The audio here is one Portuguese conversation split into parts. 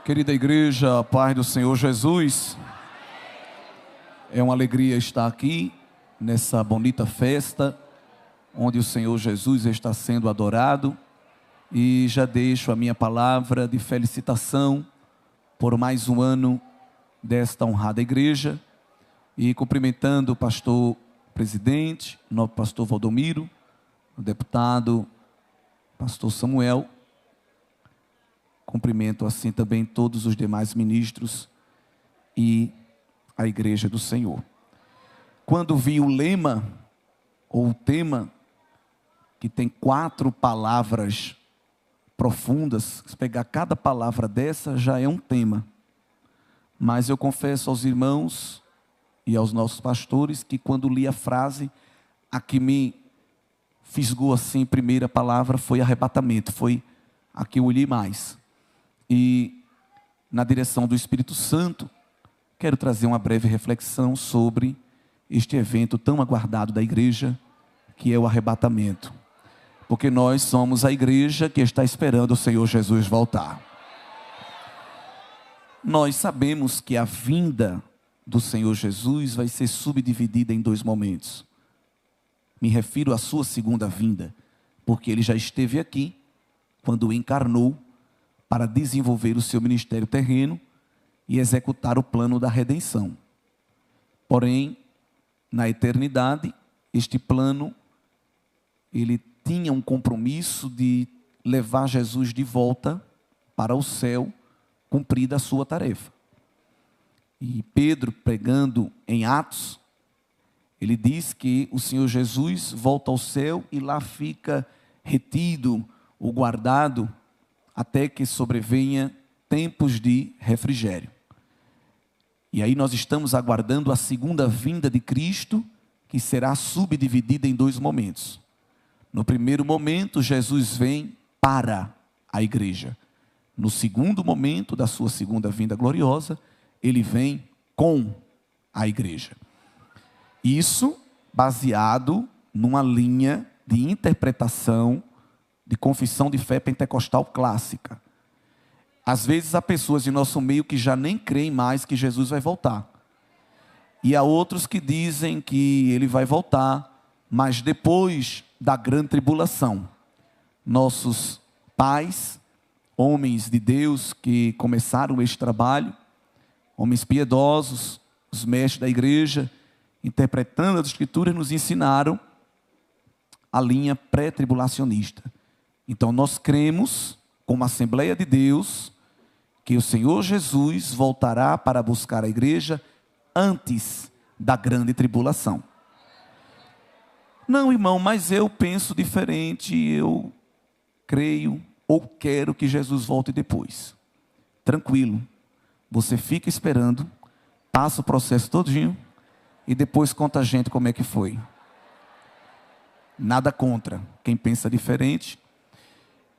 Querida igreja, a paz do Senhor Jesus. É uma alegria estar aqui nessa bonita festa, onde o Senhor Jesus está sendo adorado. E já deixo a minha palavra de felicitação por mais um ano desta honrada igreja. E cumprimentando o pastor presidente, o pastor Valdomiro, o deputado pastor Samuel. Cumprimento assim também todos os demais ministros e a igreja do Senhor. Quando vi o lema, ou o tema, que tem 4 palavras profundas, se pegar cada palavra dessa já é um tema. Mas eu confesso aos irmãos e aos nossos pastores que quando li a frase, a que me fisgou assim, primeira palavra foi arrebatamento, foi a que eu olhei mais. E, na direção do Espírito Santo, quero trazer uma breve reflexão sobre este evento tão aguardado da igreja, que é o arrebatamento. Porque nós somos a igreja que está esperando o Senhor Jesus voltar. Nós sabemos que a vinda do Senhor Jesus vai ser subdividida em 2 momentos. Me refiro à sua segunda vinda, porque ele já esteve aqui, quando encarnou, para desenvolver o seu ministério terreno e executar o plano da redenção. Porém, na eternidade, este plano, ele tinha um compromisso de levar Jesus de volta para o céu, cumprida a sua tarefa. E Pedro, pregando em Atos, ele diz que o Senhor Jesus volta ao céu e lá fica retido ou guardado até que sobrevenha tempos de refrigério. E aí nós estamos aguardando a segunda vinda de Cristo, que será subdividida em 2 momentos. No primeiro momento, Jesus vem para a igreja. No segundo momento da sua segunda vinda gloriosa, ele vem com a igreja. Isso baseado numa linha de interpretação de confissão de fé pentecostal clássica. Às vezes há pessoas em nosso meio que já nem creem mais que Jesus vai voltar. E há outros que dizem que ele vai voltar, mas depois da grande tribulação. Nossos pais, homens de Deus que começaram este trabalho, homens piedosos, os mestres da igreja, interpretando as Escrituras, nos ensinaram a linha pré-tribulacionista. Então nós cremos, como Assembleia de Deus, que o Senhor Jesus voltará para buscar a igreja antes da grande tribulação. Não, irmão, mas eu penso diferente, eu creio ou quero que Jesus volte depois. Tranquilo, você fica esperando, passa o processo todinho e depois conta a gente como é que foi. Nada contra quem pensa diferente.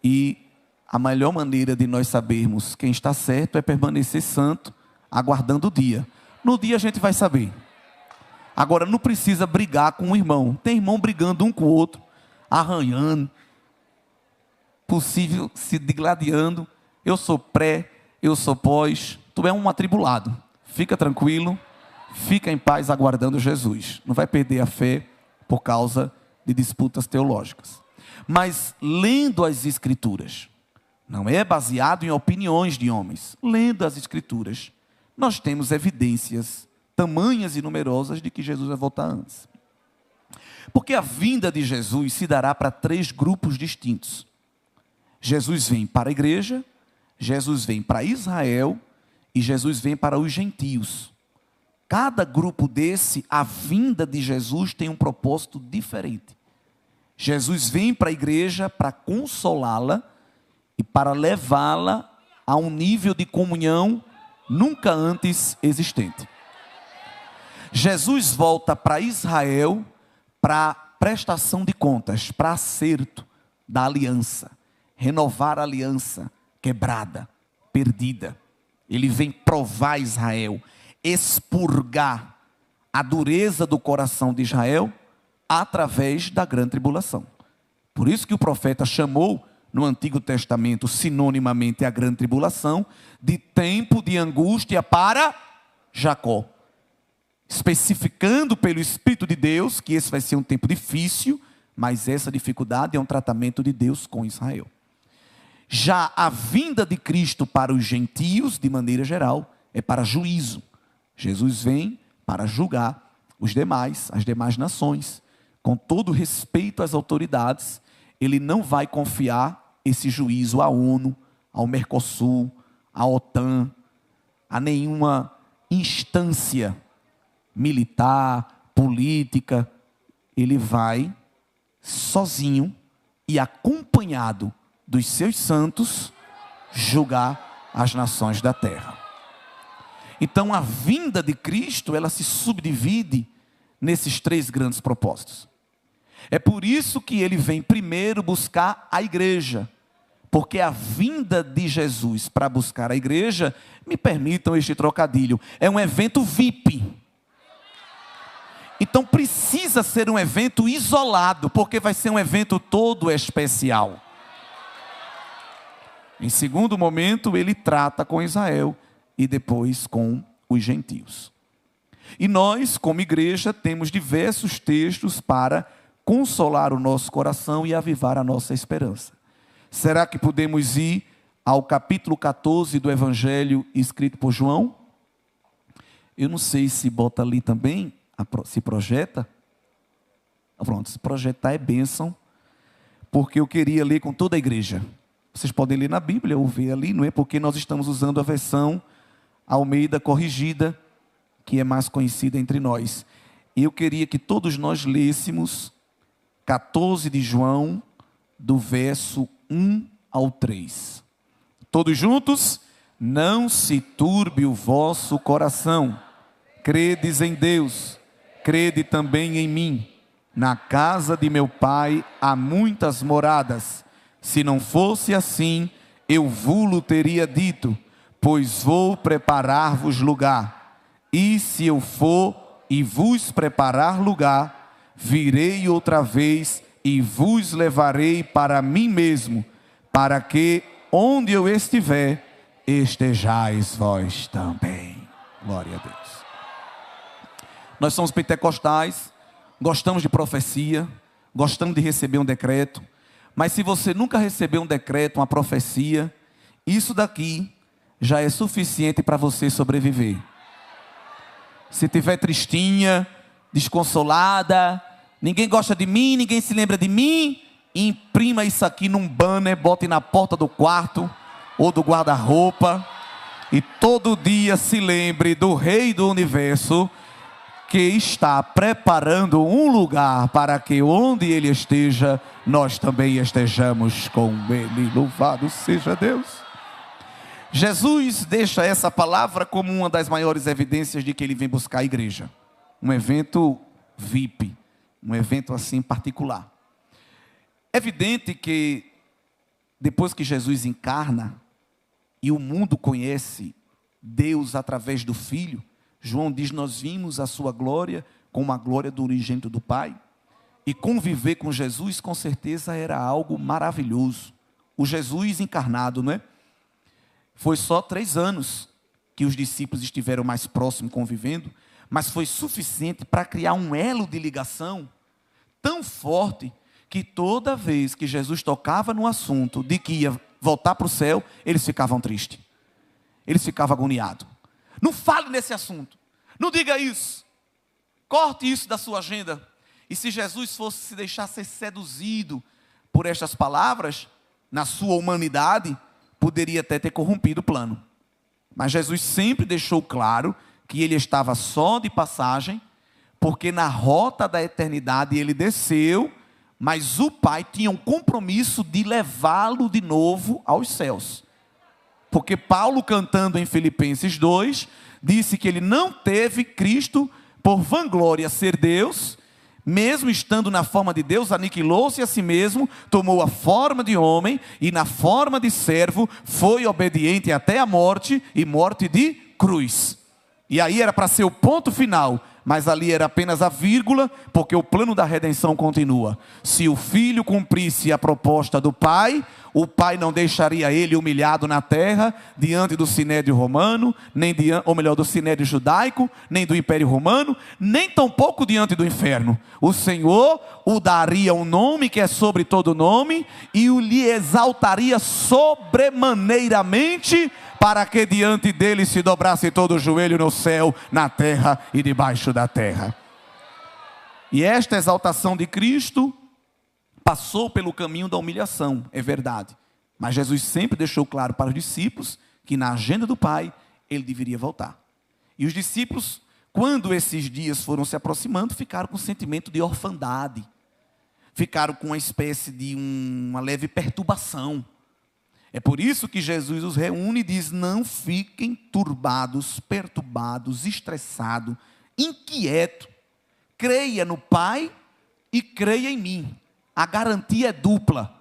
E a melhor maneira de nós sabermos quem está certo é permanecer santo, aguardando o dia. No dia a gente vai saber. Agora, não precisa brigar com o irmão. Tem irmão brigando um com o outro, arranhando, possível se digladiando. Eu sou pré, eu sou pós. Tu é um atribulado. Fica tranquilo, fica em paz aguardando Jesus. Não vai perder a fé por causa de disputas teológicas. Mas lendo as Escrituras, não é baseado em opiniões de homens. Lendo as Escrituras, nós temos evidências tamanhas e numerosas de que Jesus vai voltar antes. Porque a vinda de Jesus se dará para 3 grupos distintos. Jesus vem para a igreja, Jesus vem para Israel e Jesus vem para os gentios. Cada grupo desse, a vinda de Jesus tem um propósito diferente. Jesus vem para a igreja para consolá-la e para levá-la a um nível de comunhão nunca antes existente. Jesus volta para Israel para prestação de contas, para acerto da aliança, renovar a aliança quebrada, perdida. Ele vem provar Israel, expurgar a dureza do coração de Israel através da grande tribulação. Por isso que o profeta chamou no Antigo Testamento, sinonimamente a grande tribulação, de tempo de angústia para Jacó. Especificando pelo Espírito de Deus que esse vai ser um tempo difícil, mas essa dificuldade é um tratamento de Deus com Israel. Já a vinda de Cristo para os gentios, de maneira geral, é para juízo. Jesus vem para julgar os demais, as demais nações. Com todo respeito às autoridades, ele não vai confiar esse juízo à ONU, ao Mercosul, à OTAN, a nenhuma instância militar, política. Ele vai sozinho e acompanhado dos seus santos julgar as nações da terra. Então a vinda de Cristo, ela se subdivide nesses 3 grandes propósitos. É por isso que ele vem primeiro buscar a igreja, porque a vinda de Jesus para buscar a igreja, me permitam este trocadilho, é um evento VIP. Então precisa ser um evento isolado, porque vai ser um evento todo especial. Em segundo momento, ele trata com Israel e depois com os gentios. E nós, como igreja, temos diversos textos para consolar o nosso coração e avivar a nossa esperança. Será que podemos ir ao capítulo 14 do Evangelho escrito por João? Eu não sei se bota ali também, se projeta. Pronto, se projetar é bênção, porque eu queria ler com toda a igreja. Vocês podem ler na Bíblia ou ver ali, não é? Porque nós estamos usando a versão Almeida corrigida, que é mais conhecida entre nós. E eu queria que todos nós lêssemos 14 de João, do verso 1 ao 3. Todos juntos? Não se turbe o vosso coração. Credes em Deus, crede também em mim. Na casa de meu Pai há muitas moradas. Se não fosse assim, eu vou-lo teria dito, pois vou preparar-vos lugar. E se eu for e vos preparar lugar, virei outra vez e vos levarei para mim mesmo, para que, onde eu estiver, estejais vós também. Glória a Deus. Nós somos pentecostais, gostamos de profecia, gostamos de receber um decreto. Mas se você nunca recebeu um decreto, uma profecia, isso daqui já é suficiente para você sobreviver. Se tiver tristinha, desconsolada, ninguém gosta de mim, ninguém se lembra de mim, imprima isso aqui num banner, bote na porta do quarto ou do guarda-roupa e todo dia se lembre do Rei do Universo, que está preparando um lugar para que onde Ele esteja, nós também estejamos com Ele. Louvado seja Deus. Jesus deixa essa palavra como uma das maiores evidências de que Ele vem buscar a igreja. Um evento VIP, um evento assim particular. É evidente que depois que Jesus encarna e o mundo conhece Deus através do Filho, João diz, nós vimos a sua glória como a glória do unigênito do Pai. E conviver com Jesus com certeza era algo maravilhoso. O Jesus encarnado, não é? Foi só 3 anos que os discípulos estiveram mais próximos convivendo, mas foi suficiente para criar um elo de ligação tão forte que toda vez que Jesus tocava no assunto de que ia voltar para o céu, eles ficavam tristes. Eles ficavam agoniados. Não fale nesse assunto. Não diga isso. Corte isso da sua agenda. E se Jesus fosse se deixar ser seduzido por estas palavras, na sua humanidade, poderia até ter corrompido o plano. Mas Jesus sempre deixou claro que ele estava só de passagem, porque na rota da eternidade ele desceu, mas o Pai tinha um compromisso de levá-lo de novo aos céus. Porque Paulo, cantando em Filipenses 2, disse que ele não teve Cristo por vanglória ser Deus, mesmo estando na forma de Deus, aniquilou-se a si mesmo, tomou a forma de homem e na forma de servo foi obediente até a morte e morte de cruz. E aí era para ser o ponto final. mas ali era apenas a vírgula, porque o plano da redenção continua. Se o filho cumprisse a proposta do pai, o pai não deixaria ele humilhado na terra, diante do sinédrio romano, ou melhor, do sinédrio judaico, nem do império romano, nem tampouco diante do inferno. O Senhor o daria um nome que é sobre todo nome, e o lhe exaltaria sobremaneiramente, para que diante dele se dobrasse todo o joelho no céu, na terra e debaixo da terra. E esta exaltação de Cristo passou pelo caminho da humilhação, é verdade. Mas Jesus sempre deixou claro para os discípulos que na agenda do Pai, ele deveria voltar. E os discípulos, quando esses dias foram se aproximando, ficaram com um sentimento de orfandade. Ficaram com uma espécie de uma leve perturbação. É por isso que Jesus os reúne e diz: não fiquem turbados, perturbados, estressados, inquietos. Creia no Pai e creia em mim. A garantia é dupla.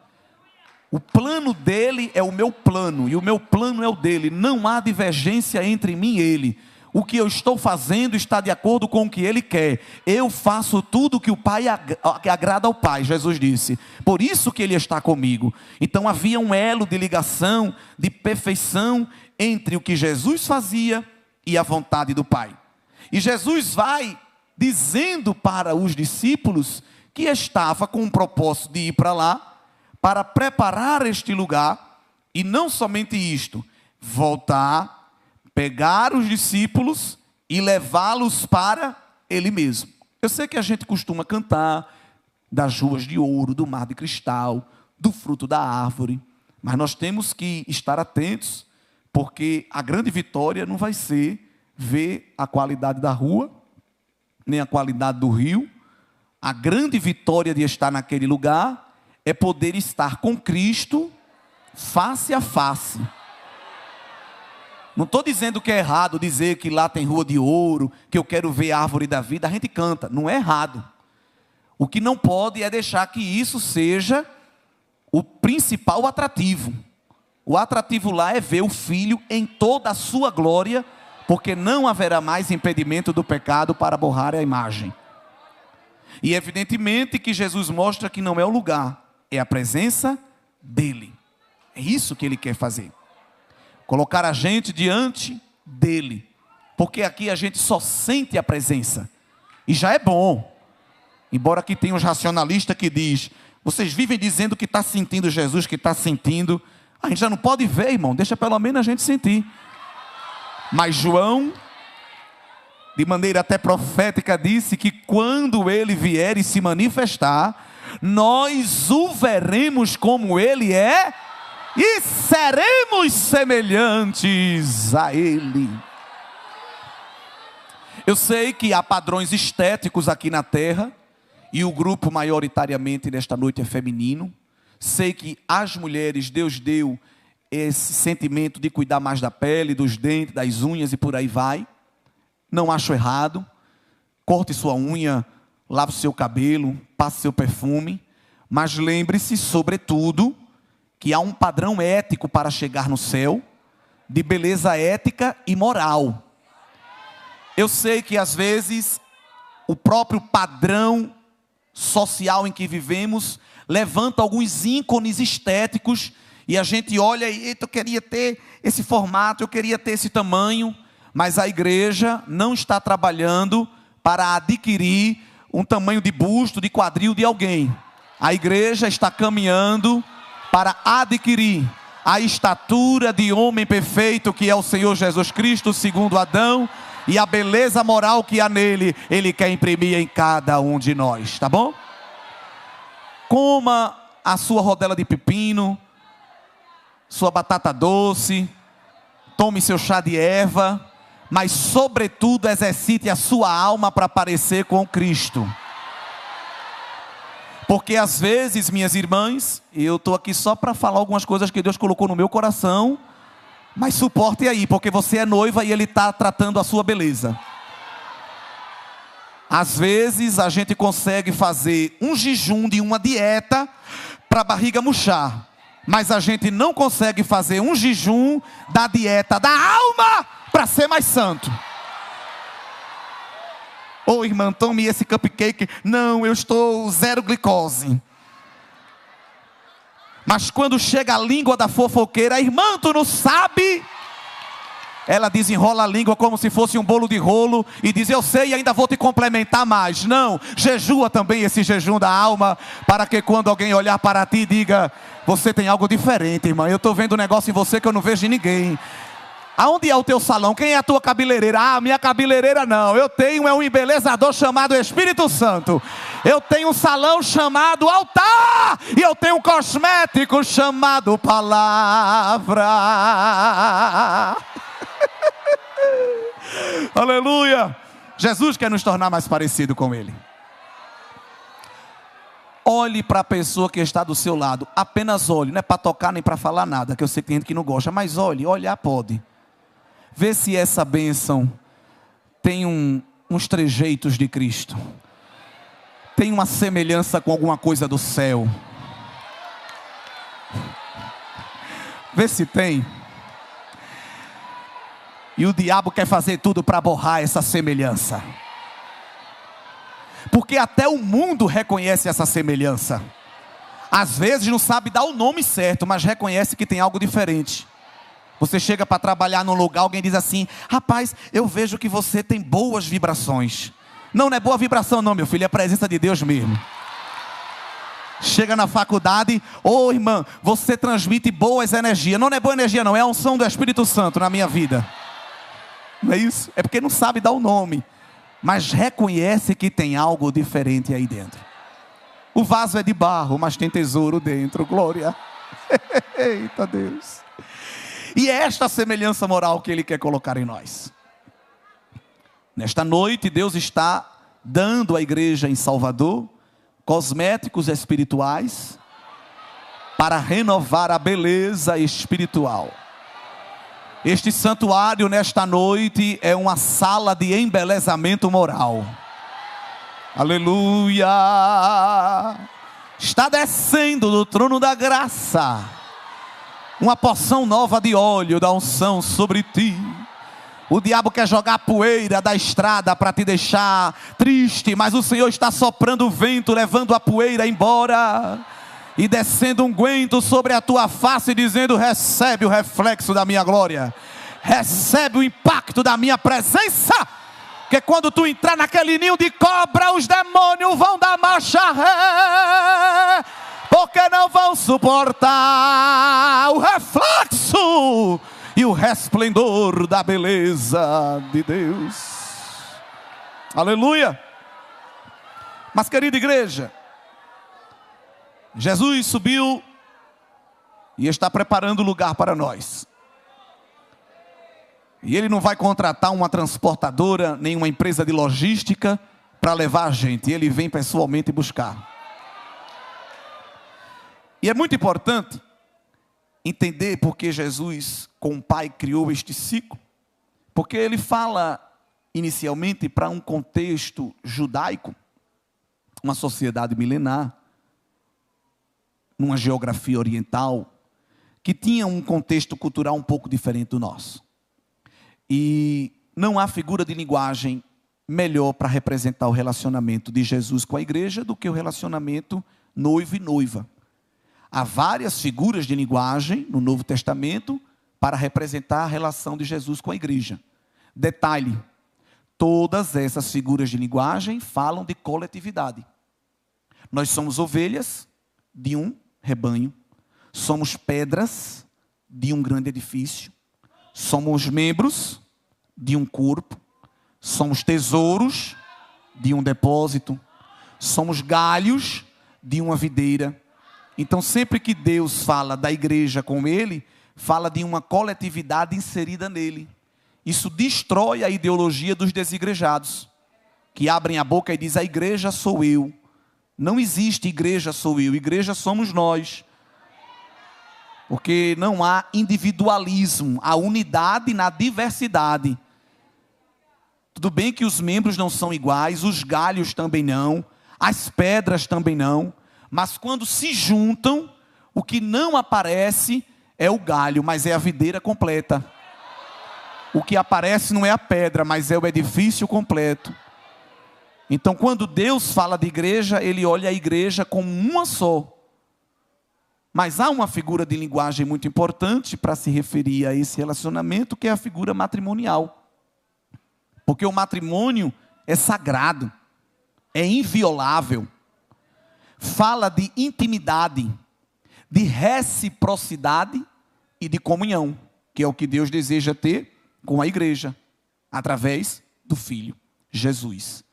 O plano dele é o meu plano e o meu plano é o dele. Não há divergência entre mim e ele. O que eu estou fazendo está de acordo com o que ele quer. Eu faço tudo o que o Pai que agrada ao Pai, Jesus disse. Por isso que ele está comigo. Então havia um elo de ligação, de perfeição entre o que Jesus fazia e a vontade do Pai. E Jesus vai dizendo para os discípulos que estava com o propósito de ir para lá, para preparar este lugar, e não somente isto, voltar, pegar os discípulos e levá-los para ele mesmo. Eu sei que a gente costuma cantar das ruas de ouro, do mar de cristal, do fruto da árvore, mas nós temos que estar atentos, porque a grande vitória não vai ser ver a qualidade da rua, nem a qualidade do rio. A grande vitória de estar naquele lugar é poder estar com Cristo face a face. Não estou dizendo que é errado dizer que lá tem rua de ouro, que eu quero ver a árvore da vida. A gente canta, não é errado. O que não pode é deixar que isso seja o principal atrativo. O atrativo lá é ver o Filho em toda a sua glória, porque não haverá mais impedimento do pecado para borrar a imagem. E evidentemente que Jesus mostra que não é o lugar, é a presença dele. É isso que ele quer fazer. Colocar a gente diante dele. Porque aqui a gente só sente a presença. E já é bom. Embora aqui tenha uns racionalistas que diz: vocês vivem dizendo que está sentindo Jesus, que está sentindo. A gente já não pode ver, irmão. Deixa pelo menos a gente sentir. Mas João, de maneira até profética, disse que quando ele vier e se manifestar, nós o veremos como ele é e seremos semelhantes a ele. Eu sei que há padrões estéticos aqui na terra, e o grupo maioritariamente nesta noite é feminino. Sei que as mulheres, Deus deu esse sentimento de cuidar mais da pele, dos dentes, das unhas e por aí vai. Não acho errado. Corte sua unha, lave seu cabelo, passe seu perfume. Mas lembre-se, sobretudo, que há um padrão ético para chegar no céu, de beleza ética e moral. Eu sei que às vezes o próprio padrão social em que vivemos levanta alguns ícones estéticos e a gente olha e eu queria ter esse formato, eu queria ter esse tamanho, mas a igreja não está trabalhando para adquirir um tamanho de busto, de quadril de alguém. A igreja está caminhando para adquirir a estatura de homem perfeito que é o Senhor Jesus Cristo, segundo Adão, e a beleza moral que há nele, ele quer imprimir em cada um de nós, tá bom? Coma a sua rodela de pepino, sua batata doce, tome seu chá de erva, mas sobretudo exercite a sua alma para parecer com Cristo. Porque às vezes, minhas irmãs, eu estou aqui só para falar algumas coisas que Deus colocou no meu coração, mas suporte aí, porque você é noiva e Ele está tratando a sua beleza. Às vezes a gente consegue fazer um jejum de uma dieta para a barriga murchar, mas a gente não consegue fazer um jejum da dieta da alma para ser mais santo. Ô irmã, tome esse cupcake. Não, eu estou zero glicose. Mas quando chega a língua da fofoqueira, irmã, tu não sabe? Ela desenrola a língua como se fosse um bolo de rolo e diz, eu sei e ainda vou te complementar mais. Não, jejua também esse jejum da alma, para que quando alguém olhar para ti diga, você tem algo diferente, irmã. Eu estou vendo um negócio em você que eu não vejo em ninguém. Aonde é o teu salão? Quem é a tua cabeleireira? Ah, minha cabeleireira não. Eu tenho um embelezador chamado Espírito Santo. Eu tenho um salão chamado altar. E eu tenho um cosmético chamado palavra. Aleluia. Jesus quer nos tornar mais parecido com Ele. Olhe para a pessoa que está do seu lado. Apenas olhe. Não é para tocar nem para falar nada, que eu sei que tem gente que não gosta. Mas olhe, olhar pode. Vê se essa bênção tem uns trejeitos de Cristo. Tem uma semelhança com alguma coisa do céu. Vê se tem. E o diabo quer fazer tudo para borrar essa semelhança. Porque até o mundo reconhece essa semelhança. Às vezes não sabe dar o nome certo, mas reconhece que tem algo diferente. Você chega para trabalhar num lugar, alguém diz assim, rapaz, eu vejo que você tem boas vibrações. Não, não é boa vibração não, meu filho, é a presença de Deus mesmo. Chega na faculdade, ô irmã, você transmite boas energias. Não, não é boa energia não, é a unção do Espírito Santo na minha vida. Não é isso? É porque não sabe dar o nome, mas reconhece que tem algo diferente aí dentro. O vaso é de barro, mas tem tesouro dentro, glória. Eita Deus. E é esta semelhança moral que Ele quer colocar em nós. Nesta noite, Deus está dando à igreja em Salvador cosméticos espirituais para renovar a beleza espiritual. Este santuário nesta noite é uma sala de embelezamento moral. Aleluia! Está descendo do trono da graça uma porção nova de óleo da unção sobre ti. O diabo quer jogar poeira da estrada para te deixar triste, mas o Senhor está soprando o vento, levando a poeira embora e descendo unguento sobre a tua face, dizendo, recebe o reflexo da minha glória, recebe o impacto da minha presença, que quando tu entrar naquele ninho de cobra, os demônios vão dar marcha ré, porque não vão suportar o reflexo e o resplendor da beleza de Deus. Aleluia. Mas querida igreja, Jesus subiu e está preparando lugar para nós. E Ele não vai contratar uma transportadora, nem uma empresa de logística para levar a gente. Ele vem pessoalmente buscar. E é muito importante entender porque Jesus com o Pai criou este ciclo. Porque Ele fala inicialmente para um contexto judaico, uma sociedade milenar, numa geografia oriental, que tinha um contexto cultural um pouco diferente do nosso. E não há figura de linguagem melhor para representar o relacionamento de Jesus com a igreja do que o relacionamento noivo e noiva. Há várias figuras de linguagem no Novo Testamento para representar a relação de Jesus com a igreja. Detalhe, todas essas figuras de linguagem falam de coletividade. Nós somos ovelhas de um rebanho, somos pedras de um grande edifício, somos membros de um corpo, somos tesouros de um depósito, somos galhos de uma videira. Então sempre que Deus fala da igreja com Ele, fala de uma coletividade inserida nele. Isso destrói a ideologia dos desigrejados, que abrem a boca e dizem, a igreja sou eu. Não existe igreja sou eu, igreja somos nós. Porque não há individualismo, há unidade na diversidade. Tudo bem que os membros não são iguais, os galhos também não, as pedras também não, mas quando se juntam, o que não aparece é o galho, mas é a videira completa. O que aparece não é a pedra, mas é o edifício completo. Então, quando Deus fala de igreja, Ele olha a igreja como uma só. Mas há uma figura de linguagem muito importante para se referir a esse relacionamento, que é a figura matrimonial. Porque o matrimônio é sagrado, é inviolável. Fala de intimidade, de reciprocidade e de comunhão, que é o que Deus deseja ter com a igreja, através do Filho, Jesus.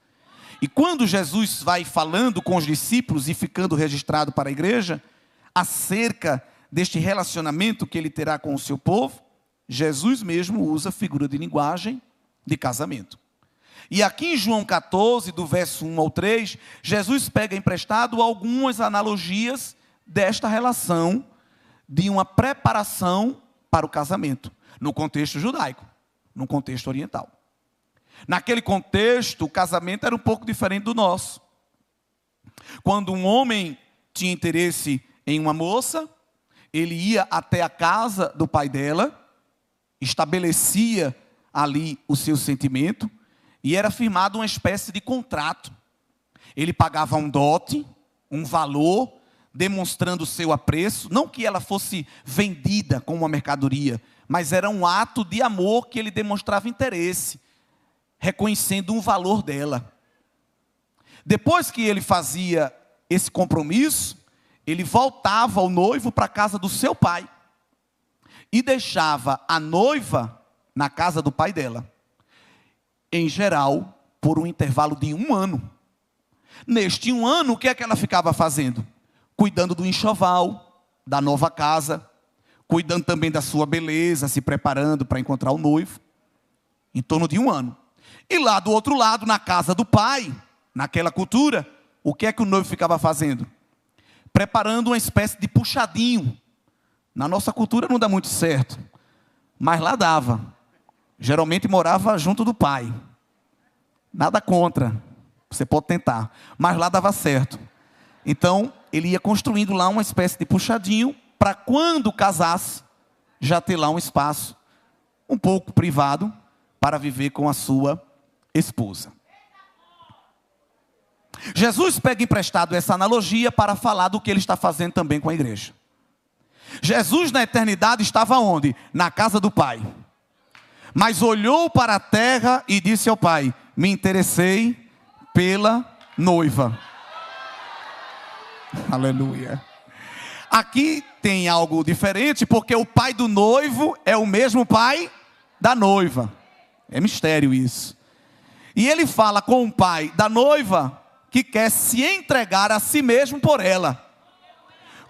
E quando Jesus vai falando com os discípulos e ficando registrado para a igreja, acerca deste relacionamento que ele terá com o seu povo, Jesus mesmo usa a figura de linguagem de casamento. E aqui em João 14, do verso 1 ao 3, Jesus pega emprestado algumas analogias desta relação de uma preparação para o casamento, no contexto judaico, no contexto oriental. Naquele contexto, o casamento era um pouco diferente do nosso. Quando um homem tinha interesse em uma moça, ele ia até a casa do pai dela, estabelecia ali o seu sentimento, e era firmado uma espécie de contrato. Ele pagava um dote, um valor, demonstrando o seu apreço, não que ela fosse vendida como uma mercadoria, mas era um ato de amor que ele demonstrava interesse, reconhecendo um valor dela. Depois que ele fazia esse compromisso, ele voltava o noivo para a casa do seu pai e deixava a noiva na casa do pai dela, em geral, por um intervalo de 1 ano. Neste 1 ano, o que é que ela ficava fazendo? Cuidando do enxoval, da nova casa, cuidando também da sua beleza, se preparando para encontrar o noivo, em torno de 1 ano. E lá do outro lado, na casa do pai, naquela cultura, o que é que o noivo ficava fazendo? Preparando uma espécie de puxadinho. Na nossa cultura não dá muito certo, mas lá dava. Geralmente morava junto do pai. Nada contra, você pode tentar, mas lá dava certo. Então, ele ia construindo lá uma espécie de puxadinho, para quando casasse, já ter lá um espaço um pouco privado, para viver com a sua esposa. Jesus pega emprestado essa analogia para falar do que ele está fazendo também com a igreja. Jesus na eternidade estava onde? Na casa do Pai. Mas olhou para a terra e disse ao Pai: me interessei pela noiva. Aleluia. Aqui tem algo diferente, porque o pai do noivo é o mesmo pai da noiva. É mistério isso. E ele fala com o pai da noiva que quer se entregar a si mesmo por ela.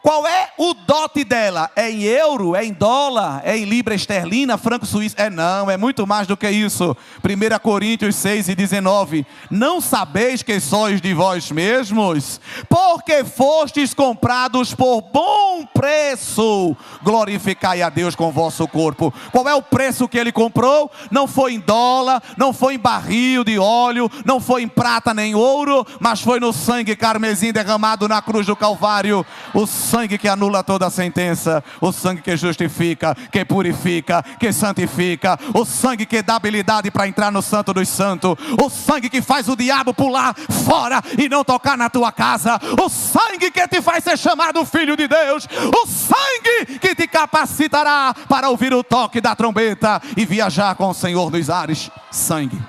Qual é o dote dela? É em euro? É em dólar? É em libra esterlina? Franco suíço? Não, é muito mais do que isso. 1 Coríntios 6:19. Não sabeis que sois de vós mesmos, porque fostes comprados por bom preço. Glorificai a Deus com o vosso corpo. Qual é o preço que ele comprou? Não foi em dólar, não foi em barril de óleo, não foi em prata nem ouro, mas foi no sangue carmesim derramado na cruz do Calvário. O sangue que anula toda a sentença, o sangue que justifica, que purifica, que santifica, o sangue que dá habilidade para entrar no santo dos santos, o sangue que faz o diabo pular fora e não tocar na tua casa, o sangue que te faz ser chamado filho de Deus, o sangue que te capacitará para ouvir o toque da trombeta e viajar com o Senhor nos ares. Sangue,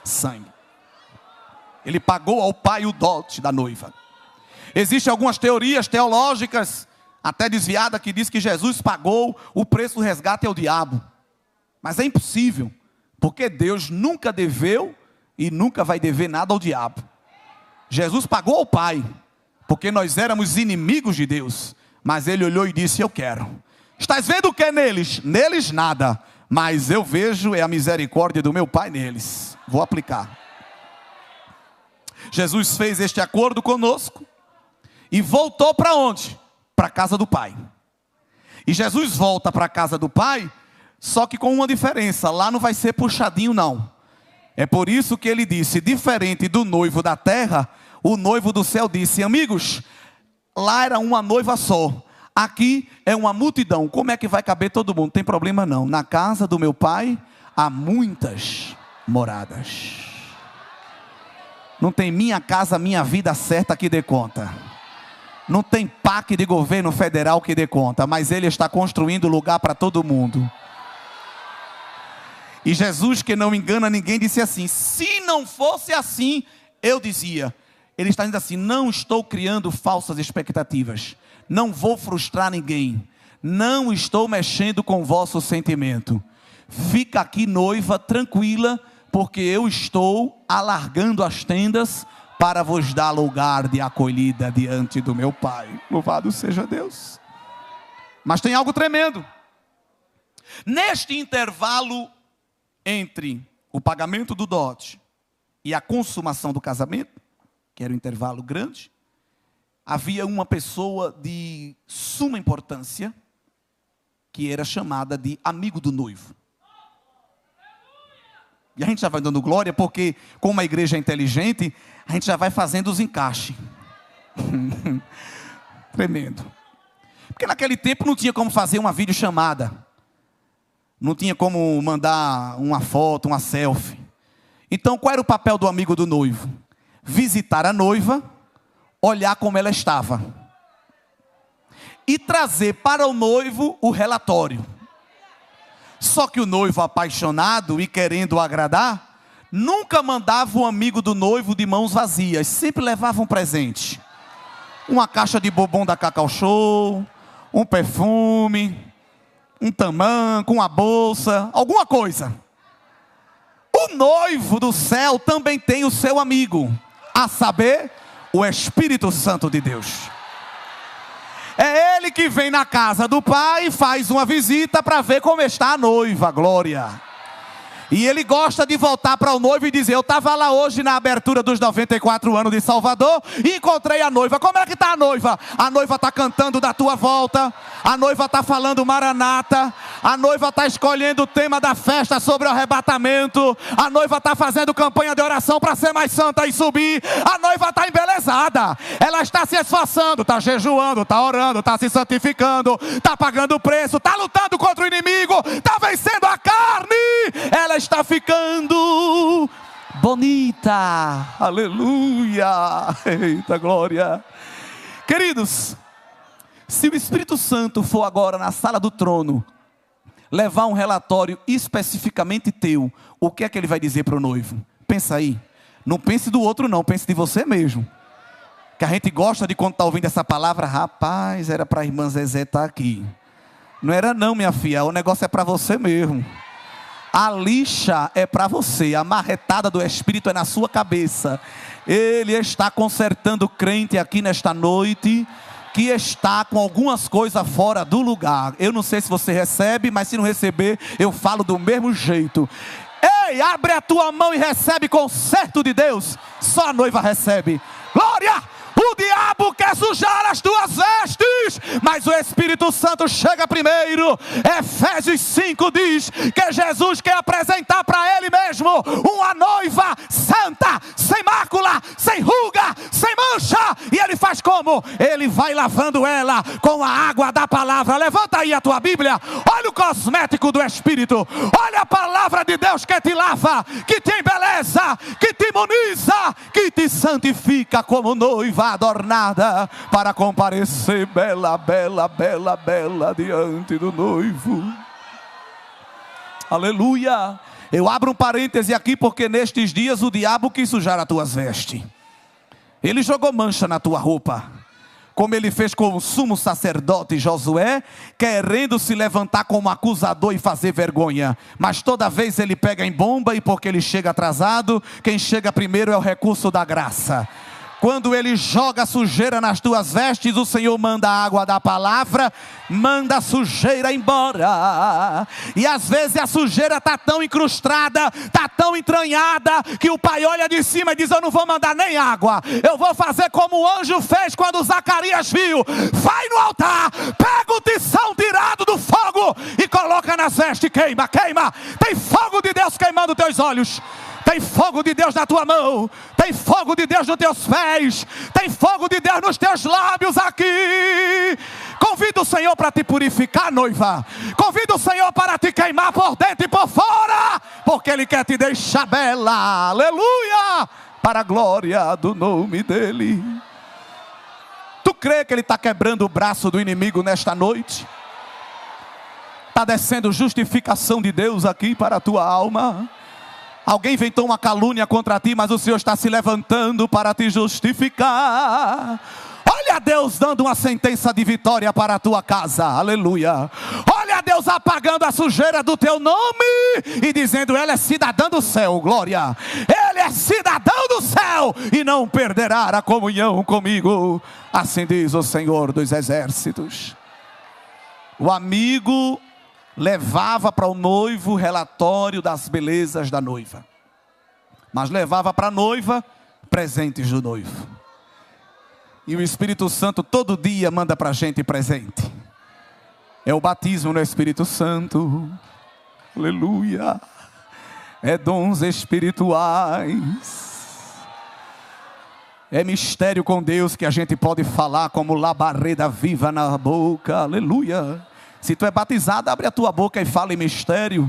sangue. Ele pagou ao pai o dote da noiva. Existem algumas teorias teológicas, até desviadas, que diz que Jesus pagou o preço do resgate ao diabo. Mas é impossível, porque Deus nunca deveu e nunca vai dever nada ao diabo. Jesus pagou ao Pai, porque nós éramos inimigos de Deus, mas Ele olhou e disse: eu quero. Estás vendo o que é neles? Neles nada, mas eu vejo é a misericórdia do meu Pai neles. Vou aplicar. Jesus fez este acordo conosco e voltou para onde? Para a casa do Pai. E Jesus volta para a casa do Pai, só que com uma diferença: lá não vai ser puxadinho não. É por isso que ele disse: diferente do noivo da terra, o noivo do céu disse: amigos, lá era uma noiva só, aqui é uma multidão. Como é que vai caber todo mundo? Não tem problema não. Na casa do meu Pai há muitas moradas. Não tem minha casa, minha vida certa que dê conta. Não tem PAC de governo federal que dê conta. Mas Ele está construindo lugar para todo mundo. E Jesus, que não engana ninguém, disse assim: se não fosse assim, eu dizia. Ele está dizendo assim: não estou criando falsas expectativas. Não vou frustrar ninguém. Não estou mexendo com o vosso sentimento. Fica aqui, noiva, tranquila, porque eu estou alargando as tendas para vos dar lugar de acolhida diante do meu Pai. Louvado seja Deus. Mas tem algo tremendo. Neste intervalo entre o pagamento do dote e a consumação do casamento, que era um intervalo grande, havia uma pessoa de suma importância, que era chamada de amigo do noivo. E a gente já vai dando glória, porque como a igreja é inteligente, a gente já vai fazendo os encaixes. Tremendo. Porque naquele tempo não tinha como fazer uma videochamada. Não tinha como mandar uma foto, uma selfie. Então qual era o papel do amigo do noivo? Visitar a noiva, olhar como ela estava. E trazer para o noivo o relatório. Só que o noivo apaixonado e querendo agradar, nunca mandava o amigo do noivo de mãos vazias, sempre levava um presente. Uma caixa de bombom da Cacau Show, um perfume, um tamanco, uma bolsa, alguma coisa. O noivo do céu também tem o seu amigo, a saber, o Espírito Santo de Deus. É Ele que vem na casa do Pai e faz uma visita para ver como está a noiva, glória. E Ele gosta de voltar para o noivo e dizer: eu estava lá hoje na abertura dos 94 anos de Salvador e encontrei a noiva. Como é que está a noiva? A noiva está cantando da tua volta. A noiva está falando Maranata. A noiva está escolhendo o tema da festa sobre o arrebatamento. A noiva está fazendo campanha de oração para ser mais santa e subir. A noiva está embelezada. Ela está se esforçando, está jejuando, está orando, está se santificando, está pagando o preço, está lutando contra o inimigo, está vencendo a carne. Ela está ficando bonita. Aleluia. Eita glória. Queridos, se o Espírito Santo for agora na sala do trono levar um relatório especificamente teu, o que é que ele vai dizer para o noivo? Pensa aí. Não pense do outro não, pense de você mesmo. Que a gente gosta de quando está ouvindo essa palavra: rapaz, era para a irmã Zezé estar aqui. Não era não, minha filha, o negócio é para você mesmo. A lixa é para você, a marretada do Espírito é na sua cabeça. Ele está consertando o crente aqui nesta noite, que está com algumas coisas fora do lugar. Eu não sei se você recebe, mas se não receber, eu falo do mesmo jeito. Ei, abre a tua mão e recebe conserto de Deus. Só a noiva recebe. Glória! O diabo quer sujar as tuas vestes, mas o Espírito Santo chega primeiro. Efésios 5 diz que Jesus quer apresentar para Ele mesmo uma noiva santa, sem mácula, sem ruga, sem mancha. E Ele faz como? Ele vai lavando ela com a água da palavra. Levanta aí a tua Bíblia. Olha o cosmético do Espírito. Olha a palavra de Deus que te lava, que te embeleza, que te imuniza, que te santifica como noiva adornada para comparecer bela, bela, bela, bela diante do noivo. Aleluia. Eu abro um parêntese aqui, porque nestes dias o diabo quis sujar as tuas vestes. Ele jogou mancha na tua roupa, como ele fez com o sumo sacerdote Josué, querendo se levantar como acusador e fazer vergonha. Mas toda vez ele pega em bomba, e porque ele chega atrasado, quem chega primeiro é o recurso da graça. Quando ele joga sujeira nas tuas vestes, o Senhor manda a água da palavra, manda a sujeira embora. E às vezes a sujeira está tão incrustada, está tão entranhada, que o pai olha de cima e diz: eu não vou mandar nem água, eu vou fazer como o anjo fez quando Zacarias viu. Vai no altar, pega o tição tirado do fogo e coloca nas vestes, queima, queima. Tem fogo de Deus queimando teus olhos. Tem fogo de Deus na tua mão. Tem fogo de Deus nos teus pés. Tem fogo de Deus nos teus lábios aqui. Convida o Senhor para te purificar, noiva. Convida o Senhor para te queimar por dentro e por fora, porque Ele quer te deixar bela. Aleluia. para a glória do nome dEle. Tu crê que Ele está quebrando o braço do inimigo nesta noite? Está descendo justificação de Deus aqui para a tua alma. Alguém inventou uma calúnia contra ti, mas o Senhor está se levantando para te justificar. Olha Deus dando uma sentença de vitória para a tua casa, aleluia. Olha Deus apagando a sujeira do teu nome e dizendo: Ele é cidadão do céu, glória. Ele é cidadão do céu e não perderá a comunhão comigo. Assim diz o Senhor dos exércitos. O amigo levava para o noivo o relatório das belezas da noiva, mas levava para a noiva presentes do noivo. E o Espírito Santo todo dia manda para a gente presente. É o batismo no Espírito Santo, aleluia. É dons espirituais. É mistério com Deus que a gente pode falar como labareda viva na boca, aleluia. Se tu é batizado, abre a tua boca e fala em mistério.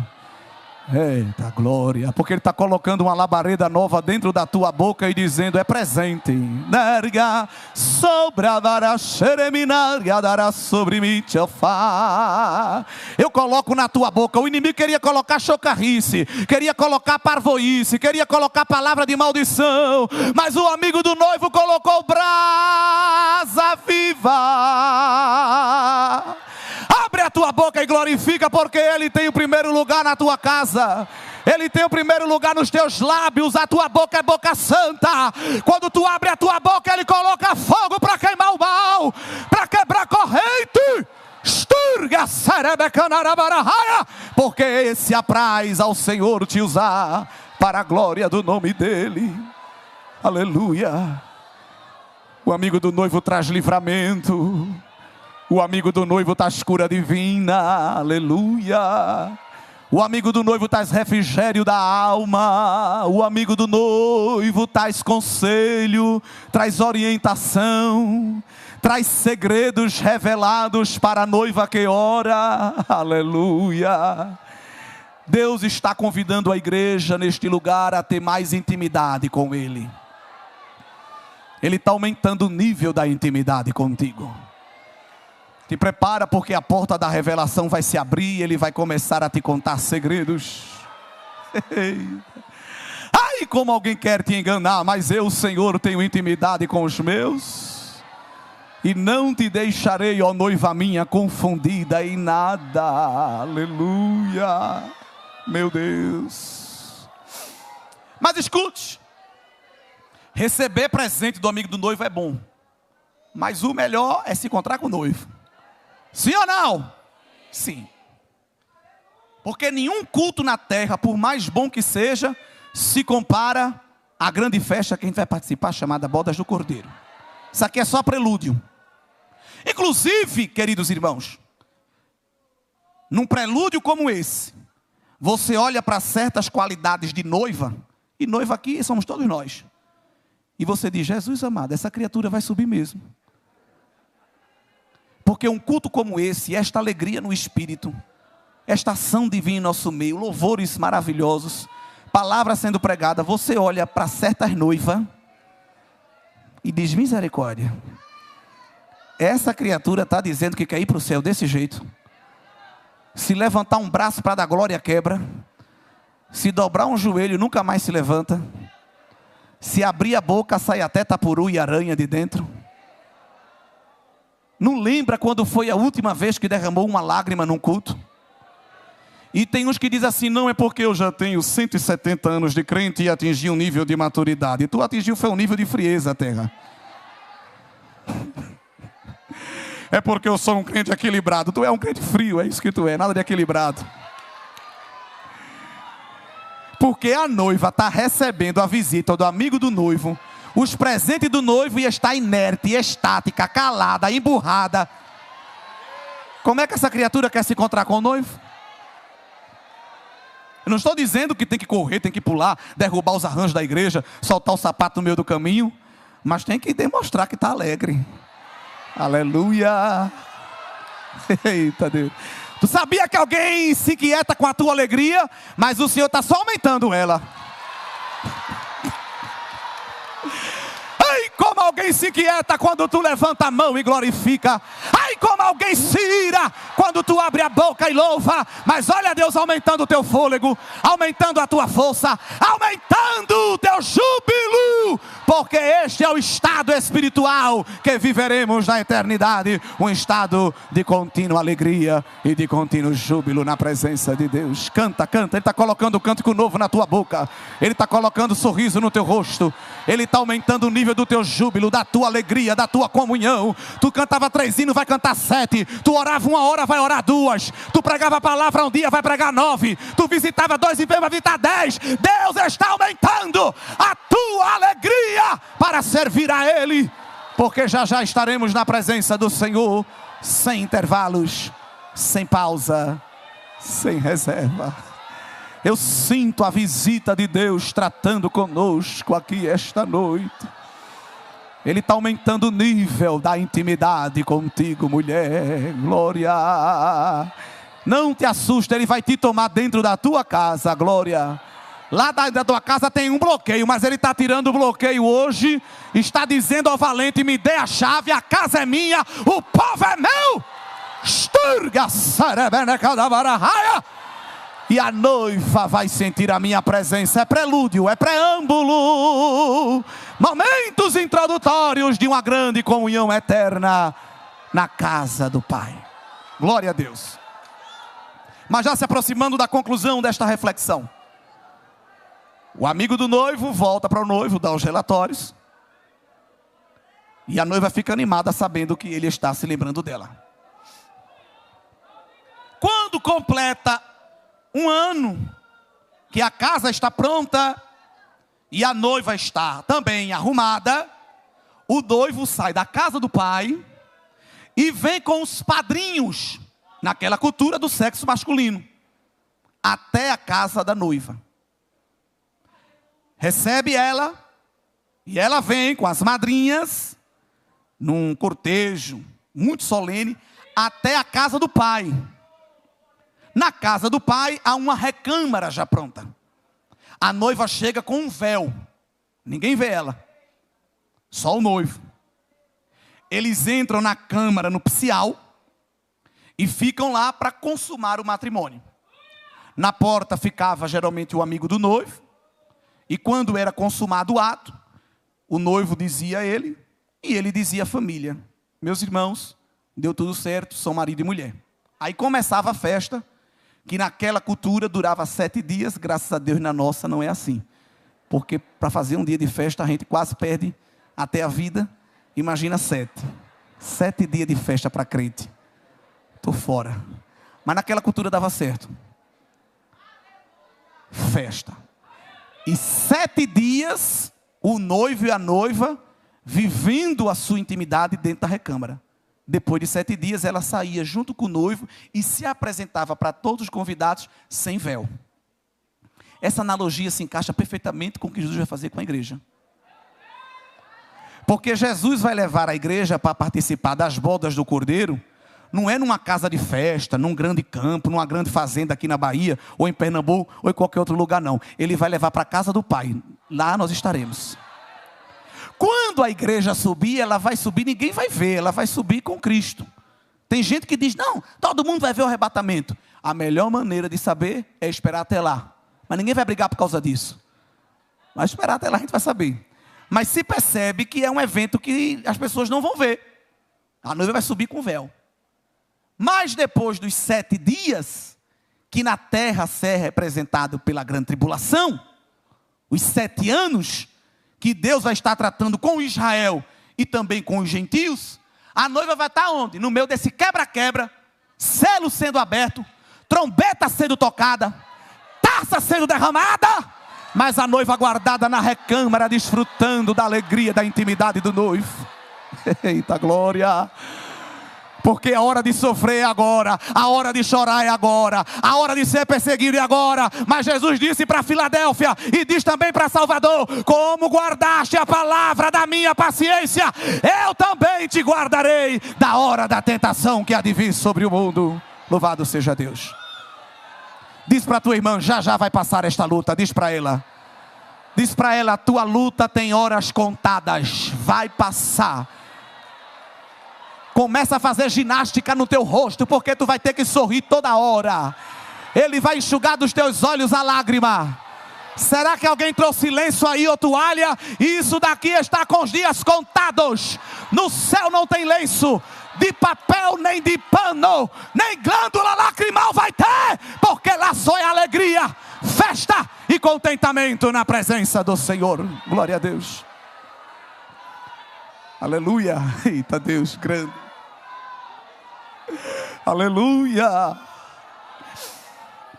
Eita glória, porque Ele está colocando uma labareda nova dentro da tua boca e dizendo: é presente. Eu coloco na tua boca. O inimigo queria colocar chocarrice, queria colocar parvoíce, queria colocar palavra de maldição, mas o amigo do noivo colocou brasa viva. Abre a tua boca e glorifica, porque Ele tem o primeiro lugar na tua casa. Ele tem o primeiro lugar nos teus lábios. A tua boca é boca santa. Quando tu abre a tua boca, Ele coloca fogo para queimar o mal, para quebrar corrente. Porque esse apraz ao Senhor te usar para a glória do nome dEle. Aleluia. O amigo do noivo traz livramento. O amigo do noivo traz cura divina, aleluia. O amigo do noivo traz refrigério da alma. O amigo do noivo traz conselho, traz orientação, traz segredos revelados para a noiva que ora, aleluia. Deus está convidando a igreja neste lugar a ter mais intimidade com Ele. Ele está aumentando o nível da intimidade contigo. Te prepara, porque a porta da revelação vai se abrir e Ele vai começar a te contar segredos. Ai, como alguém quer te enganar, mas eu, Senhor, tenho intimidade com os meus. E não te deixarei, ó noiva minha, confundida em nada. Aleluia. Meu Deus. Mas escute. Receber presente do amigo do noivo é bom, mas o melhor é se encontrar com o noivo. Sim ou não? Sim. Porque nenhum culto na terra, por mais bom que seja, se compara à grande festa que a gente vai participar, chamada Bodas do Cordeiro. Isso aqui é só prelúdio. Inclusive, queridos irmãos, num prelúdio como esse, você olha para certas qualidades de noiva, e noiva aqui somos todos nós, e você diz: Jesus amado, essa criatura vai subir mesmo. Porque um culto como esse, esta alegria no Espírito, esta ação divina em nosso meio, louvores maravilhosos, palavra sendo pregada, você olha para certas noivas e diz: misericórdia, essa criatura está dizendo que quer ir para o céu desse jeito. Se levantar um braço para dar glória, quebra. Se dobrar um joelho, nunca mais se levanta. Se abrir a boca, sai até tapuru e aranha de dentro. Não lembra quando foi a última vez que derramou uma lágrima num culto? E tem uns que dizem assim: não, é porque eu já tenho 170 anos de crente e atingi um nível de maturidade. E tu atingiu foi um nível de frieza, terra. É porque eu sou um crente equilibrado. Tu é um crente frio, é isso que tu é, nada de equilibrado. Porque a noiva está recebendo a visita do amigo do noivo, os presentes do noivo, e está inerte, estática, calada, emburrada. Como é que essa criatura quer se encontrar com o noivo? Eu não estou dizendo que tem que correr, tem que pular, derrubar os arranjos da igreja, soltar o sapato no meio do caminho, mas tem que demonstrar que está alegre. Aleluia. Eita Deus. Tu sabia que alguém se inquieta com a tua alegria, mas o Senhor está só aumentando ela. Ai, como alguém se quieta quando tu levanta a mão e glorifica. Ai, como alguém se ira quando tu abre a boca e louva. Mas olha Deus aumentando o teu fôlego, aumentando a tua força, aumentando o teu júbilo. Porque este é o estado espiritual que viveremos na eternidade. Um estado de contínua alegria e de contínuo júbilo na presença de Deus. Canta, canta. Ele está colocando o cântico novo na tua boca. Ele está colocando sorriso no teu rosto. Ele está aumentando o nível do teu júbilo, da tua alegria, da tua comunhão. Tu cantava 3 hinos, vai cantar 7. Tu orava 1 hora, vai orar 2. Tu pregava a palavra 1 dia, vai pregar 9. Tu visitava 2 enfermos, vai visitar 10. Deus está aumentando a tua alegria para servir a Ele, porque já já estaremos na presença do Senhor, sem intervalos, sem pausa, sem reserva. Eu sinto a visita de Deus tratando conosco aqui esta noite. Ele está aumentando o nível da intimidade contigo, mulher. Glória. Não te assusta, Ele vai te tomar dentro da tua casa. Glória. Lá da tua casa tem um bloqueio, mas Ele está tirando o bloqueio hoje. Está dizendo ao valente: me dê a chave, a casa é minha, o povo é meu. E a noiva vai sentir a minha presença. É prelúdio, é preâmbulo, momentos introdutórios de uma grande comunhão eterna na casa do Pai. Glória a Deus. Mas já se aproximando da conclusão desta reflexão, o amigo do noivo volta para o noivo, dá os relatórios. E a noiva fica animada sabendo que ele está se lembrando dela. Quando completa 1 ano que a casa está pronta e a noiva está também arrumada, o noivo sai da casa do pai e vem com os padrinhos, naquela cultura do sexo masculino, até a casa da noiva. Recebe ela, e ela vem com as madrinhas, num cortejo muito solene, até a casa do pai. Na casa do pai há uma recâmara já pronta. A noiva chega com um véu, ninguém vê ela, só o noivo. Eles entram na câmara nupcial e ficam lá para consumar o matrimônio. Na porta ficava geralmente o amigo do noivo. E quando era consumado o ato, o noivo dizia a ele, e ele dizia à família: meus irmãos, deu tudo certo, são marido e mulher. Aí começava a festa, que naquela cultura durava 7 dias, graças a Deus na nossa não é assim. Porque para fazer um dia de festa a gente quase perde até a vida, imagina 7. 7 dias de festa para crente. Estou fora. Mas naquela cultura dava certo. Festa. E 7 dias, o noivo e a noiva vivendo a sua intimidade dentro da recâmara. Depois de 7 dias, ela saía junto com o noivo e se apresentava para todos os convidados sem véu. Essa analogia se encaixa perfeitamente com o que Jesus vai fazer com a igreja. Porque Jesus vai levar a igreja para participar das bodas do Cordeiro, não é numa casa de festa, num grande campo, numa grande fazenda aqui na Bahia, ou em Pernambuco, ou em qualquer outro lugar não. Ele vai levar para a casa do Pai. Lá nós estaremos. Quando a igreja subir, ela vai subir, ninguém vai ver, ela vai subir com Cristo. Tem gente que diz: não, todo mundo vai ver o arrebatamento. A melhor maneira de saber é esperar até lá. Mas ninguém vai brigar por causa disso. Vai esperar até lá, a gente vai saber. Mas se percebe que é um evento que as pessoas não vão ver. A noiva vai subir com véu. Mas depois dos 7 dias, que na terra é representado pela grande tribulação, os 7 anos, que Deus vai estar tratando com Israel e também com os gentios, a noiva vai estar onde? No meio desse quebra-quebra, selo sendo aberto, trombeta sendo tocada, taça sendo derramada, mas a noiva guardada na recâmara, desfrutando da alegria, da intimidade do noivo. Eita glória! Porque a hora de sofrer é agora, a hora de chorar é agora, a hora de ser perseguido é agora. Mas Jesus disse para Filadélfia e diz também para Salvador: como guardaste a palavra da minha paciência, eu também te guardarei da hora da tentação que há de vir sobre o mundo. Louvado seja Deus. Diz para tua irmã: já já vai passar esta luta. Diz para ela: Diz para ela: a tua luta tem horas contadas, vai passar. Começa a fazer ginástica no teu rosto, porque tu vai ter que sorrir toda hora. Ele vai enxugar dos teus olhos a lágrima. Será que alguém trouxe lenço aí ou toalha? Isso daqui está com os dias contados. No céu não tem lenço de papel, nem de pano, nem glândula lacrimal vai ter, porque lá só é alegria, festa e contentamento na presença do Senhor. Glória a Deus. Aleluia. Eita Deus grande. Aleluia.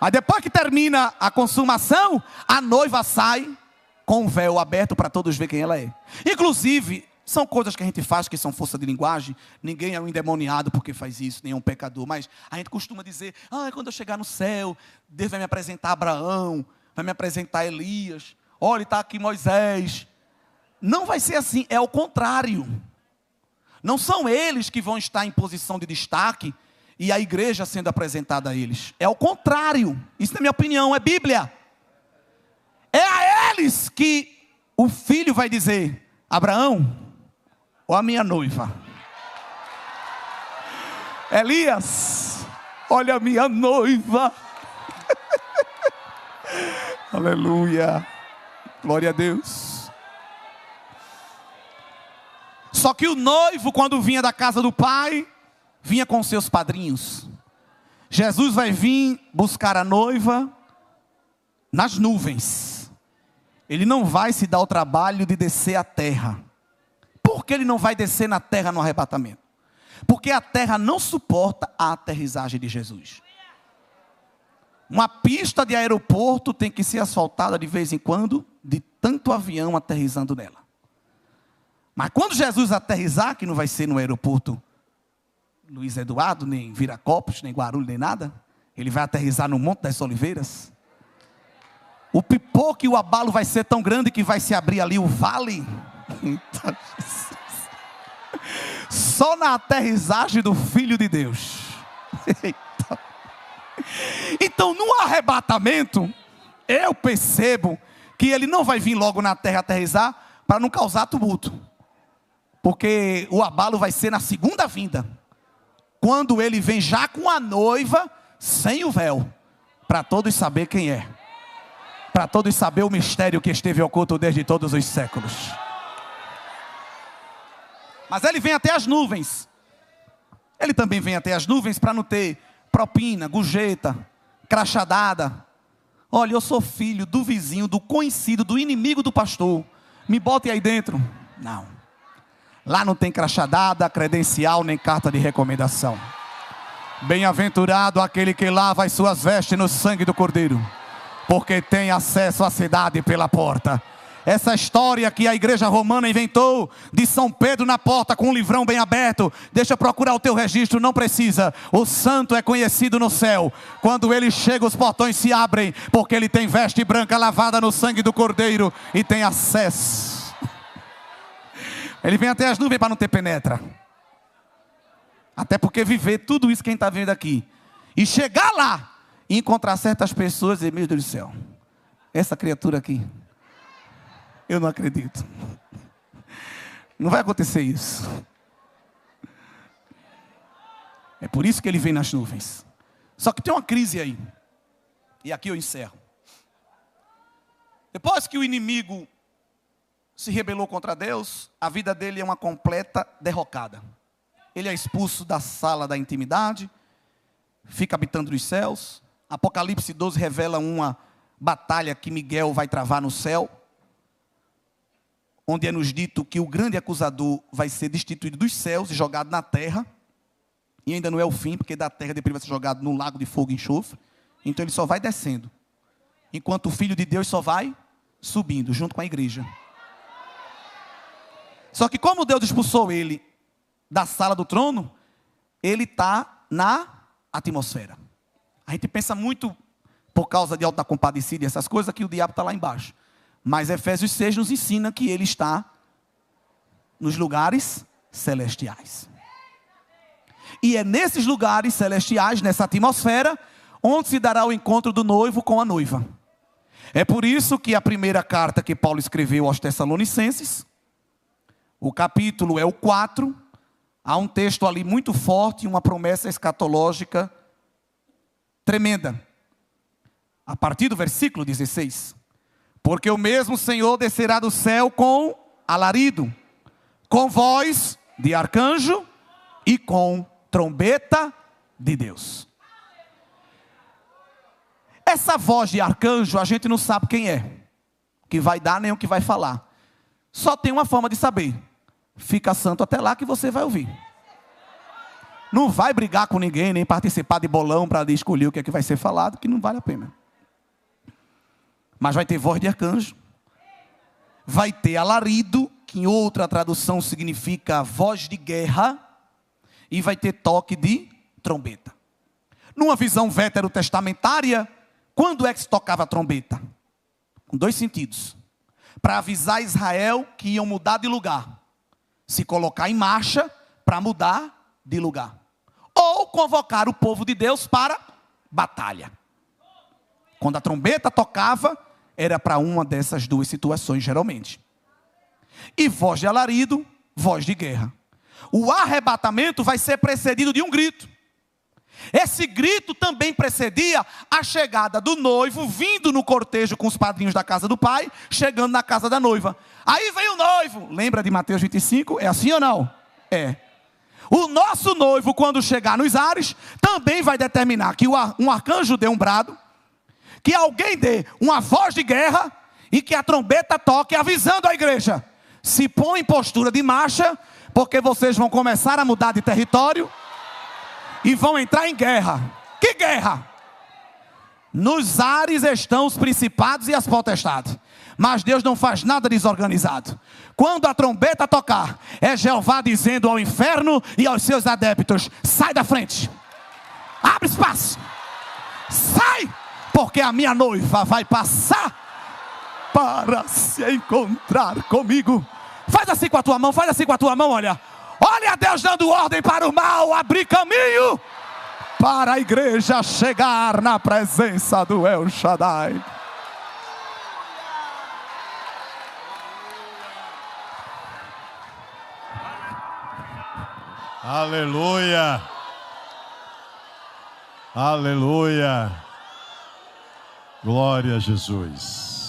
Mas depois que termina a consumação, a noiva sai com o véu aberto para todos ver quem ela é. Inclusive, são coisas que a gente faz que são força de linguagem. Ninguém é um endemoniado porque faz isso, nem é um pecador. Mas a gente costuma dizer: quando eu chegar no céu, Deus vai me apresentar Abraão, vai me apresentar Elias. Olha, está aqui Moisés. Não vai ser assim, é o contrário. Não são eles que vão estar em posição de destaque e a igreja sendo apresentada a eles. É o contrário. Isso não é minha opinião, é Bíblia. É a eles que o filho vai dizer: Abraão, ó a minha noiva. Elias, olha a minha noiva. Aleluia. Glória a Deus. Só que o noivo, quando vinha da casa do pai, vinha com seus padrinhos. Jesus vai vir buscar a noiva nas nuvens. Ele não vai se dar o trabalho de descer à terra. Por que ele não vai descer na terra no arrebatamento? Porque a terra não suporta a aterrissagem de Jesus. Uma pista de aeroporto tem que ser asfaltada de vez em quando, de tanto avião aterrissando nela. Mas quando Jesus aterrissar, que não vai ser no aeroporto Luiz Eduardo, nem Viracopos, nem Guarulhos, nem nada, ele vai aterrissar no Monte das Oliveiras. O pipoco e o abalo vai ser tão grande que vai se abrir ali o vale. Só na aterrissagem do Filho de Deus. Então, no arrebatamento, eu percebo que ele não vai vir logo na terra aterrissar para não causar tumulto. Porque o abalo vai ser na segunda vinda, quando ele vem já com a noiva, sem o véu, para todos saber quem é, para todos saber o mistério que esteve oculto desde todos os séculos. Mas ele vem até as nuvens. Ele também vem até as nuvens para não ter propina, gorjeta, crachadada. Olha, eu sou filho do vizinho, do conhecido, do inimigo do pastor. Me bote aí dentro. Não. Lá não tem crachadada, credencial, nem carta de recomendação. Bem-aventurado aquele que lava as suas vestes no sangue do Cordeiro, porque tem acesso à cidade pela porta. Essa história que a igreja romana inventou, de São Pedro na porta com um livrão bem aberto, deixa eu procurar o teu registro, não precisa. O santo é conhecido no céu. Quando ele chega, os portões se abrem, porque ele tem veste branca lavada no sangue do Cordeiro e tem acesso. Ele vem até as nuvens para não ter penetra. Até porque viver tudo isso quem está vendo aqui, e chegar lá e encontrar certas pessoas e, meu Deus do céu, essa criatura aqui, eu não acredito. Não vai acontecer isso. É por isso que ele vem nas nuvens. Só que tem uma crise aí. E aqui eu encerro. Depois que o inimigo se rebelou contra Deus, a vida dele é uma completa derrocada. Ele é expulso da sala da intimidade, fica habitando nos céus. Apocalipse 12 revela uma batalha que Miguel vai travar no céu, onde é nos dito que o grande acusador vai ser destituído dos céus e jogado na terra. E ainda não é o fim, porque da terra depois vai ser jogado no lago de fogo e enxofre. Então ele só vai descendo, enquanto o Filho de Deus só vai subindo, junto com a igreja. Só que como Deus expulsou ele da sala do trono, ele está na atmosfera. A gente pensa muito, por causa de Alta Compadecida e essas coisas, que o diabo está lá embaixo. Mas Efésios 6 nos ensina que ele está nos lugares celestiais. E é nesses lugares celestiais, nessa atmosfera, onde se dará o encontro do noivo com a noiva. É por isso que a primeira carta que Paulo escreveu aos Tessalonicenses, o capítulo é o 4, há um texto ali muito forte, uma promessa escatológica tremenda. A partir do versículo 16. Porque o mesmo Senhor descerá do céu com alarido, com voz de arcanjo e com trombeta de Deus. Essa voz de arcanjo a gente não sabe quem é, que vai dar nem o que vai falar. Só tem uma forma de saber. Fica santo até lá que você vai ouvir. Não vai brigar com ninguém, nem participar de bolão para escolher o que é que vai ser falado, que não vale a pena. Mas vai ter voz de arcanjo, vai ter alarido, que em outra tradução significa voz de guerra, e vai ter toque de trombeta. Numa visão veterotestamentária, quando é que se tocava a trombeta? Com dois sentidos. Para avisar Israel que iam mudar de lugar. Se colocar em marcha para mudar de lugar. Ou convocar o povo de Deus para batalha. Quando a trombeta tocava, era para uma dessas duas situações, geralmente. E voz de alarido, voz de guerra. O arrebatamento vai ser precedido de um grito. Esse grito também precedia a chegada do noivo, vindo no cortejo com os padrinhos da casa do pai, chegando na casa da noiva. Aí vem o noivo. Lembra de Mateus 25? É assim ou não? É. O nosso noivo, quando chegar nos ares, também vai determinar que um arcanjo dê um brado, que alguém dê uma voz de guerra e que a trombeta toque avisando a igreja. Se põe em postura de marcha, porque vocês vão começar a mudar de território e vão entrar em guerra. Que guerra? Nos ares estão os principados e as potestades. Mas Deus não faz nada desorganizado. Quando a trombeta tocar, é Jeová dizendo ao inferno e aos seus adeptos: sai da frente, abre espaço, sai, porque a minha noiva vai passar para se encontrar comigo. Faz assim com a tua mão, faz assim com a tua mão, olha. Olha Deus dando ordem para o mal abrir caminho para a igreja chegar na presença do El Shaddai. Aleluia. Aleluia. Glória a Jesus.